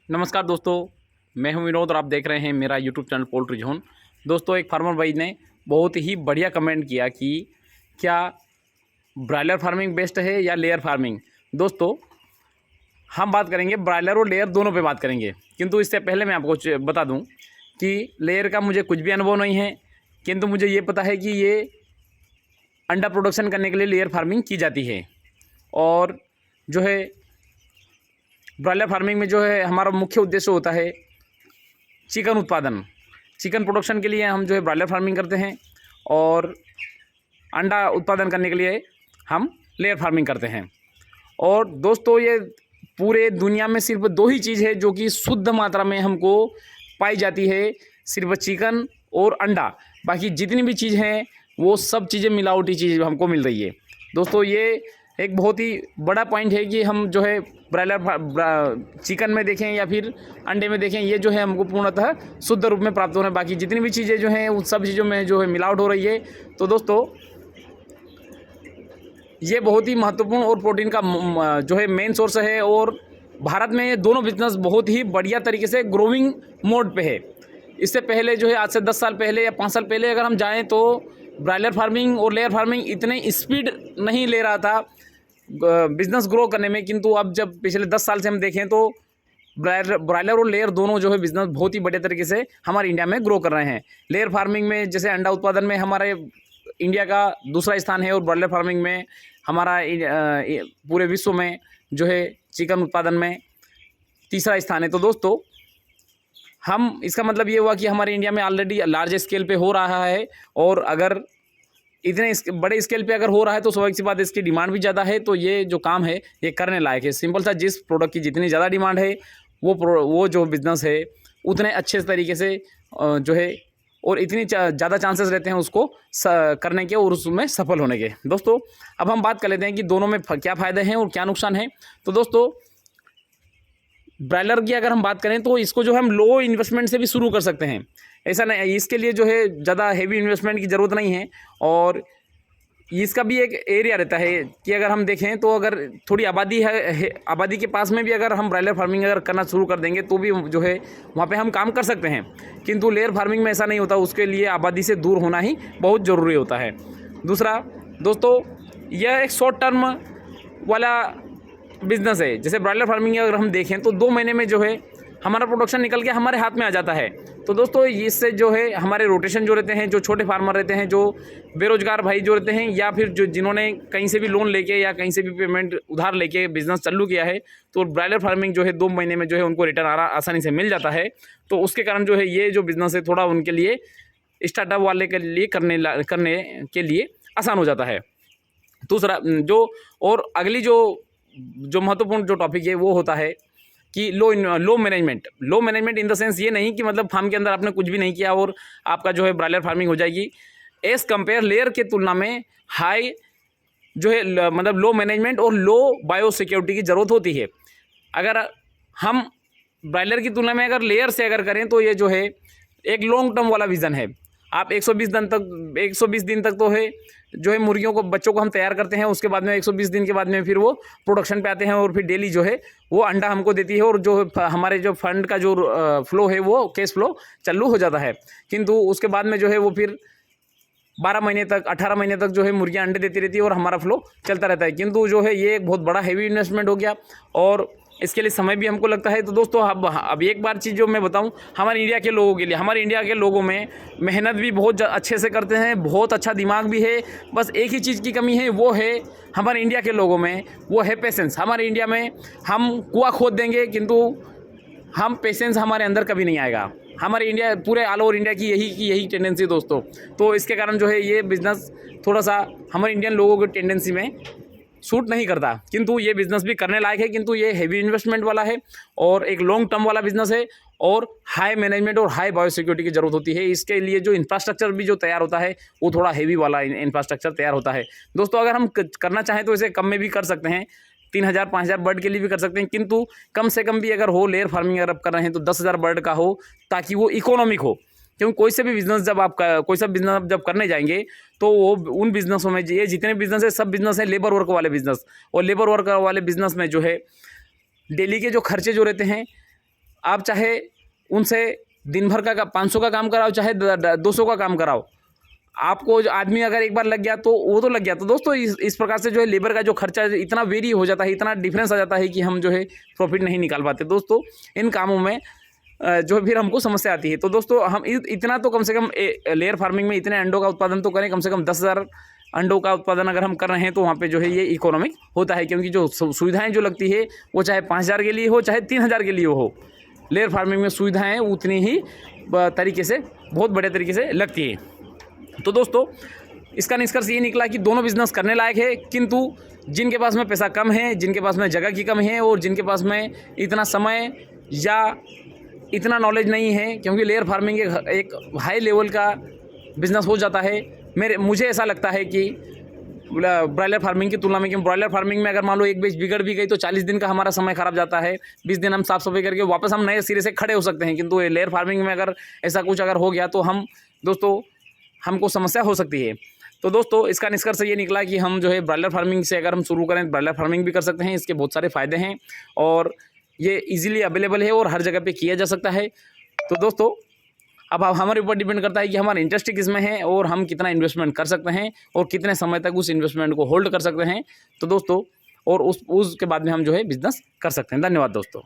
नमस्कार दोस्तों, मैं हूं विनोद और आप देख रहे हैं मेरा यूट्यूब चैनल पोल्ट्री जोन। दोस्तों, एक फार्मर भाई ने बहुत ही बढ़िया कमेंट किया कि क्या ब्रायलर फार्मिंग बेस्ट है या लेयर फार्मिंग। दोस्तों, हम बात करेंगे ब्रायलर और लेयर दोनों पे बात करेंगे, किंतु इससे पहले मैं आपको बता दूं कि लेयर का मुझे कुछ भी अनुभव नहीं है, किंतु मुझे ये पता है कि ये अंडा प्रोडक्शन करने के लिए लेयर फार्मिंग की जाती है। और जो है ब्रायलर फार्मिंग में जो है हमारा मुख्य उद्देश्य होता है चिकन उत्पादन। चिकन प्रोडक्शन के लिए हम जो है ब्रायलर फार्मिंग करते हैं और अंडा उत्पादन करने के लिए हम लेयर फार्मिंग करते हैं। और दोस्तों, ये पूरे दुनिया में सिर्फ दो ही चीज़ है जो कि शुद्ध मात्रा में हमको पाई जाती है, सिर्फ चिकन और अंडा। बाकी जितनी भी चीज़ हैं वो सब चीज़ें मिलावटी चीज़ हमको मिल रही है। दोस्तों, ये एक बहुत ही बड़ा पॉइंट है कि हम जो है ब्रायलर चिकन में देखें या फिर अंडे में देखें, ये जो है हमको पूर्णतः शुद्ध रूप में प्राप्त हो रहे हैं। बाकी जितनी भी चीज़ें जो हैं उन सब चीज़ों में जो है मिलावट हो रही है। तो दोस्तों, ये बहुत ही महत्वपूर्ण और प्रोटीन का जो है मेन सोर्स है। और भारत में ये दोनों बिजनेस बहुत ही बढ़िया तरीके से ग्रोइंग मोड पे है। इससे पहले जो है आज से 10 साल पहले या 5 साल पहले अगर हम जाएँ तो ब्रायलर फार्मिंग और लेयर फार्मिंग इतने स्पीड नहीं ले रहा था बिज़नेस ग्रो करने में, किंतु अब जब पिछले 10 साल से हम देखें तो ब्रायलर और लेयर दोनों जो है बिज़नेस बहुत ही बढ़िया तरीके से हमारे इंडिया में ग्रो कर रहे हैं। लेयर फार्मिंग में जैसे अंडा उत्पादन में हमारे इंडिया का दूसरा स्थान है और ब्रायलर फार्मिंग में हमारा पूरे विश्व में जो है चिकन उत्पादन में तीसरा स्थान है। तो दोस्तों, हम इसका मतलब ये हुआ कि हमारे इंडिया में ऑलरेडी लार्ज स्केल पे हो रहा है। और अगर इतने बड़े स्केल पे अगर हो रहा है तो स्वाभाविक सी बात है इसकी डिमांड भी ज़्यादा है। तो ये जो काम है ये करने लायक है। सिंपल सा, जिस प्रोडक्ट की जितनी ज़्यादा डिमांड है वो जो बिज़नेस है उतने अच्छे तरीके से जो है और इतनी ज़्यादा चांसेस रहते हैं उसको करने के और उसमें सफल होने के। दोस्तों, अब हम बात कर लेते हैं कि दोनों में क्या फ़ायदे हैं और क्या नुकसान है। तो दोस्तों, ब्रायलर की अगर हम बात करें तो इसको जो हम लो इन्वेस्टमेंट से भी शुरू कर सकते हैं। ऐसा नहीं, इसके लिए जो है ज़्यादा हेवी इन्वेस्टमेंट की ज़रूरत नहीं है। और इसका भी एक एरिया रहता है कि अगर हम देखें तो अगर थोड़ी आबादी है आबादी के पास में भी अगर हम ब्रायलर फार्मिंग अगर करना शुरू कर देंगे तो भी जो है वहाँ पे हम काम कर सकते हैं। किंतु लेयर फार्मिंग में ऐसा नहीं होता, उसके लिए आबादी से दूर होना ही बहुत ज़रूरी होता है। दूसरा दोस्तों, यह एक शॉर्ट टर्म वाला बिज़नेस है। जैसे ब्रायलर फार्मिंग अगर हम देखें तो 2 महीने में जो है हमारा प्रोडक्शन निकल के हमारे हाथ में आ जाता है। तो दोस्तों, इससे जो है हमारे रोटेशन जो रहते हैं, जो छोटे फार्मर रहते हैं, जो बेरोजगार भाई जो रहते हैं, या फिर जो जिन्होंने कहीं से भी लोन लेके या कहीं से भी पेमेंट उधार लेके बिज़नेस चालू किया है, तो ब्रायलर फार्मिंग जो है 2 महीने में जो है उनको रिटर्न आसानी से मिल जाता है। तो उसके कारण जो है ये जो बिज़नेस है थोड़ा उनके लिए स्टार्टअप वाले के लिए करने के लिए आसान हो जाता है। दूसरा जो और अगली जो महत्वपूर्ण जो टॉपिक है वो होता है कि लो मैनेजमेंट इन द सेंस ये नहीं कि मतलब फार्म के अंदर आपने कुछ भी नहीं किया और आपका जो है ब्रायलर फार्मिंग हो जाएगी। एज़ कंपेयर लेयर के तुलना में हाई जो है मतलब लो मैनेजमेंट और लो बायो सिक्योरिटी की ज़रूरत होती है। अगर हम ब्रायलर की तुलना में अगर लेयर से अगर करें तो ये जो है एक लॉन्ग टर्म वाला विज़न है। आप 120 दिन तक तो है जो है मुर्गियों को बच्चों को हम तैयार करते हैं। उसके बाद में 120 दिन के बाद में फिर वो प्रोडक्शन पे आते हैं और फिर डेली जो है वो अंडा हमको देती है और जो हमारे जो फंड का जो फ्लो है वो कैश फ्लो चालू हो जाता है। किंतु उसके बाद में जो है वो फिर 12 महीने तक 18 महीने तक जो है मुर्गियाँ अंडे देती रहती है और हमारा फ्लो चलता रहता है। किंतु जो है ये एक बहुत बड़ा हैवी इन्वेस्टमेंट हो गया और इसके लिए समय भी हमको लगता है। तो दोस्तों, अब एक बार चीज़ जो मैं बताऊं, हमारे इंडिया के लोगों के लिए, हमारे इंडिया के लोगों में मेहनत भी बहुत अच्छे से करते हैं, बहुत अच्छा दिमाग भी है। बस एक ही चीज़ की कमी है, वो है हमारे इंडिया के लोगों में, वो है पेशेंस। हमारे इंडिया में हम कुआं खोद देंगे किंतु हम पेशेंस हमारे अंदर कभी नहीं आएगा। हमारे इंडिया पूरे ऑल ओवर इंडिया की यही टेंडेंसी दोस्तों। तो इसके कारण जो है ये बिज़नेस थोड़ा सा हमारे इंडियन लोगों की टेंडेंसी में सूट नहीं करता। किंतु ये बिज़नेस भी करने लायक है, किंतु ये हेवी इन्वेस्टमेंट वाला है और एक लॉन्ग टर्म वाला बिज़नेस है और हाई मैनेजमेंट और हाई बायो सिक्योरिटी की ज़रूरत होती है। इसके लिए जो इंफ्रास्ट्रक्चर भी जो तैयार होता है वो थोड़ा हेवी वाला इंफ्रास्ट्रक्चर तैयार होता है। दोस्तों, अगर हम करना चाहें तो इसे कम में भी कर सकते हैं, 3000 5000 बर्ड के लिए भी कर सकते हैं। किंतु कम से कम भी अगर हो लेयर फार्मिंग अगर आप कर रहे हैं तो 10,000 बर्ड का हो, ताकि वो इकोनॉमिक हो। क्योंकि कोई सा बिज़नेस जब करने जाएंगे तो वो उन बिज़नेसों में ये जितने बिज़नेस है सब बिज़नेस है लेबर वर्क वाले बिज़नेस। और लेबर वर्क वाले बिज़नेस में जो है डेली के जो खर्चे जो रहते हैं आप चाहे उनसे दिन भर का 500 का काम कराओ, चाहे 200 का काम कराओ, आपको जो आदमी अगर एक बार लग गया तो वो तो लग गया। तो दोस्तों इस प्रकार से जो है लेबर का जो खर्चा इतना वेरी हो जाता है, इतना डिफरेंस आ जाता है कि हम जो है प्रॉफिट नहीं निकाल पाते दोस्तों इन कामों में, जो फिर हमको समस्या आती है। तो दोस्तों हम इतना तो कम से कम लेयर फार्मिंग में इतने अंडों का उत्पादन तो करें, कम से कम 10,000 अंडों का उत्पादन अगर हम कर रहे हैं तो वहाँ पे जो है ये इकोनॉमिक होता है, क्योंकि जो सुविधाएं जो लगती है वो चाहे 5,000 के लिए हो चाहे 3,000 के लिए हो, लेयर फार्मिंग में सुविधाएं उतनी ही तरीके से बहुत बड़े तरीके से लगती है। तो दोस्तों इसका निष्कर्ष ये निकला कि दोनों बिजनेस करने लायक है, किंतु जिनके पास में पैसा कम है, जिनके पास में जगह की कमी है और जिनके पास में इतना समय या इतना नॉलेज नहीं है, क्योंकि लेयर फार्मिंग एक हाई लेवल का बिजनेस हो जाता है। मुझे ऐसा लगता है कि ब्रॉयलर फार्मिंग की तुलना में, क्योंकि ब्रॉयलर फार्मिंग में अगर मान लो एक बेच बिगड़ भी गई तो 40 दिन का हमारा समय खराब जाता है, 20 दिन हम साफ़ सफाई करके वापस हम नए सिरे से खड़े हो सकते हैं। किंतु लेयर फार्मिंग में अगर ऐसा कुछ अगर हो गया तो हमको समस्या हो सकती है। तो दोस्तों इसका निष्कर्ष ये निकला कि हम जो है ब्रॉयलर फार्मिंग से अगर हम शुरू करें, ब्रॉयलर फार्मिंग भी कर सकते हैं, इसके बहुत सारे फ़ायदे हैं और ये इजीली अवेलेबल है और हर जगह पे किया जा सकता है। तो दोस्तों अब हमारे ऊपर डिपेंड करता है कि हमारा इंटरेस्ट किस में है और हम कितना इन्वेस्टमेंट कर सकते हैं और कितने समय तक उस इन्वेस्टमेंट को होल्ड कर सकते हैं। तो दोस्तों और उसके बाद में हम जो है बिजनेस कर सकते हैं। धन्यवाद दोस्तों।